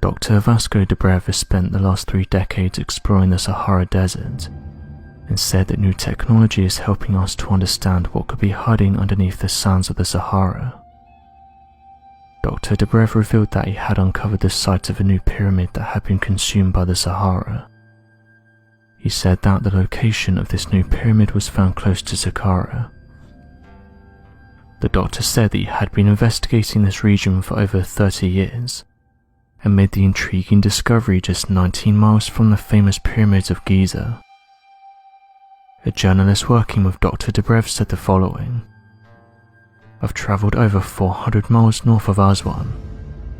Dr. Vasco de Breve has spent the last 3 decades exploring the Sahara Desert and said that new technology is helping us to understand what could be hiding underneath the sands of the Sahara. Dr. de Breve revealed that he had uncovered the site of a new pyramid that had been consumed by the Sahara. He said that the location of this new pyramid was found close to Sahara. The doctor said that he had been investigating this region for over 30 years and made the intriguing discovery just 19 miles from the famous pyramids of Giza. A journalist working with Dr. de Breve said the following: "I've travelled over 400 miles north of Aswan,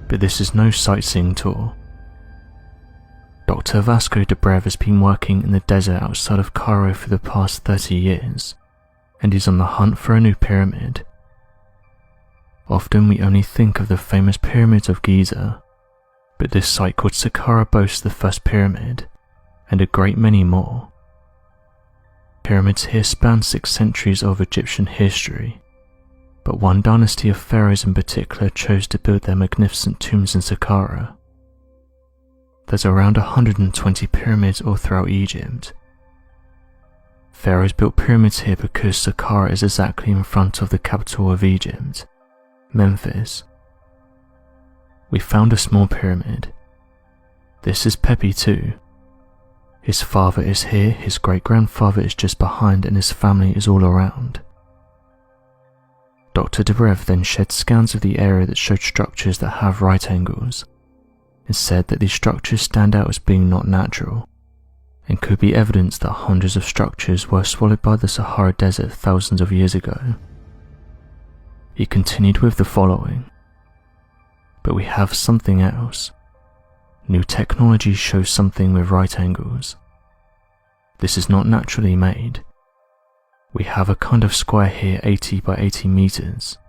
but this is no sightseeing tour." Dr. Vasco de Breve has been working in the desert outside of Cairo for the past 30 years, and is on the hunt for a new pyramid. Often we only think of the famous pyramids of Giza, but this site called Sahara boasts the first pyramid, and a great many more. Pyramids here span 6 centuries of Egyptian history, but one dynasty of pharaohs in particular chose to build their magnificent tombs in Sahara. There's around 120 pyramids all throughout Egypt. Pharaohs built pyramids here because Sahara is exactly in front of the capital of Egypt, Memphis. We found a small pyramid. This is Pepi too. His father is here, his great-grandfather is just behind, and his family is all around. Dr. de Breve then shared scans of the area that showed structures that have right angles, and said that these structures stand out as being not natural, and could be evidence that hundreds of structures were swallowed by the Sahara Desert thousands of years ago. He continued with the following: "But we have something else. New technology shows something with right angles. This is not naturally made. We have a kind of square here 80 by 80 meters,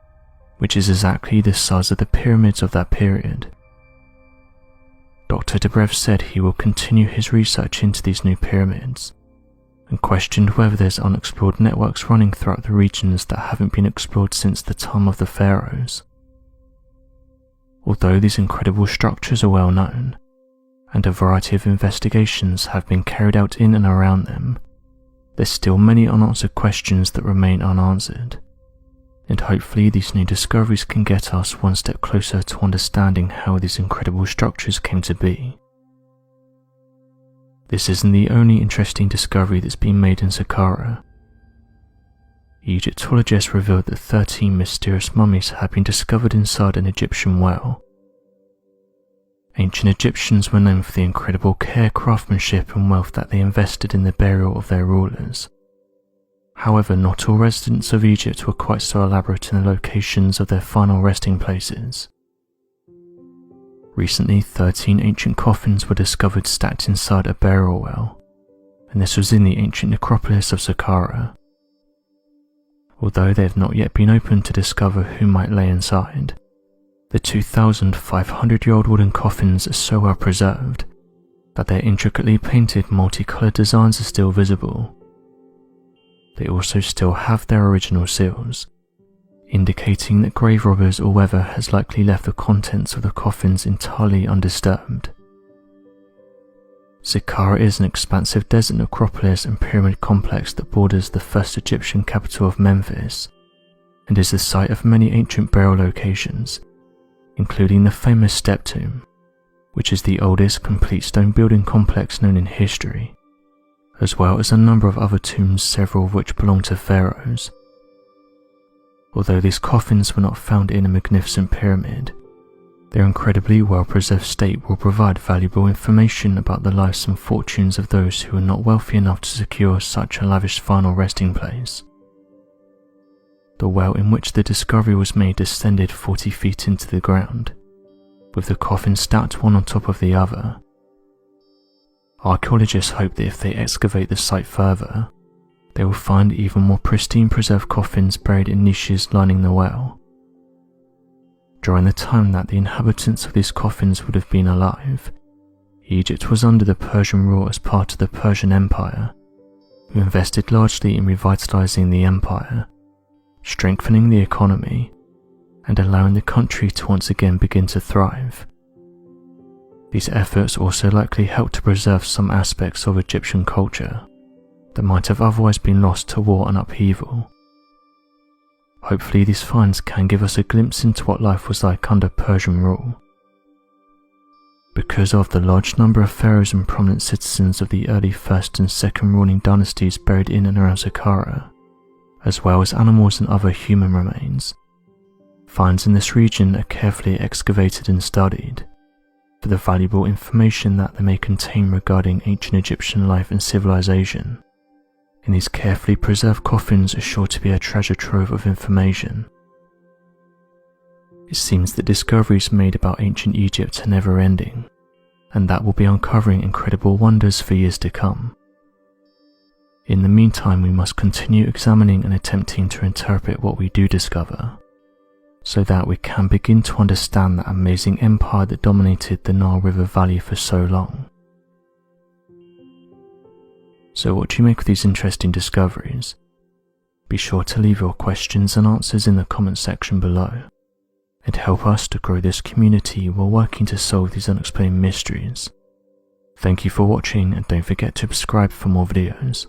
which is exactly the size of the pyramids of that period." Dr. de Breve said he will continue his research into these new pyramids, and questioned whether there's unexplored networks running throughout the regions that haven't been explored since the time of the pharaohs. Although these incredible structures are well known, and a variety of investigations have been carried out in and around them, there's still many unanswered questions that remain unanswered, and hopefully these new discoveries can get us one step closer to understanding how these incredible structures came to be. This isn't the only interesting discovery that's been made in Sahara. Egyptologists revealed that 13 mysterious mummies had been discovered inside an Egyptian well. Ancient Egyptians were known for the incredible care, craftsmanship and wealth that they invested in the burial of their rulers. However, not all residents of Egypt were quite so elaborate in the locations of their final resting places. Recently, 13 ancient coffins were discovered stacked inside a burial well, and this was in the ancient necropolis of Sahara. Although they have not yet been opened to discover who might lay inside, the 2,500-year-old wooden coffins are so well preserved that their intricately painted multicolored designs are still visible. They also still have their original seals, indicating that grave robbers or weather has likely left the contents of the coffins entirely undisturbed. Sahara is an expansive desert necropolis and pyramid complex that borders the first Egyptian capital of Memphis, and is the site of many ancient burial locations, including the famous Step Tomb, which is the oldest complete stone building complex known in history, as well as a number of other tombs, several of which belong to pharaohs. Although these coffins were not found in a magnificent pyramid, their incredibly well-preserved state will provide valuable information about the lives and fortunes of those who are not wealthy enough to secure such a lavish final resting place. The well in which the discovery was made descended 40 feet into the ground, with the coffins stacked one on top of the other. Archaeologists hope that if they excavate the site further, they will find even more pristine preserved coffins buried in niches lining the well. During the time that the inhabitants of these coffins would have been alive, Egypt was under the Persian rule as part of the Persian Empire, who invested largely in revitalizing the empire, strengthening the economy, and allowing the country to once again begin to thrive. These efforts also likely helped to preserve some aspects of Egyptian culture that might have otherwise been lost to war and upheaval. Hopefully these finds can give us a glimpse into what life was like under Persian rule. Because of the large number of pharaohs and prominent citizens of the early 1st and 2nd ruling dynasties buried in and around Sahara, as well as animals and other human remains, finds in this region are carefully excavated and studied for the valuable information that they may contain regarding ancient Egyptian life and civilization. And these carefully preserved coffins are sure to be a treasure trove of information. It seems that discoveries made about ancient Egypt are never ending, and that we'll be uncovering incredible wonders for years to come. In the meantime, we must continue examining and attempting to interpret what we do discover, so that we can begin to understand that amazing empire that dominated the Nile River Valley for so long. So what do you make of these interesting discoveries? Be sure to leave your questions and answers in the comment section below, and help us to grow this community while working to solve these unexplained mysteries. Thank you for watching, and don't forget to subscribe for more videos.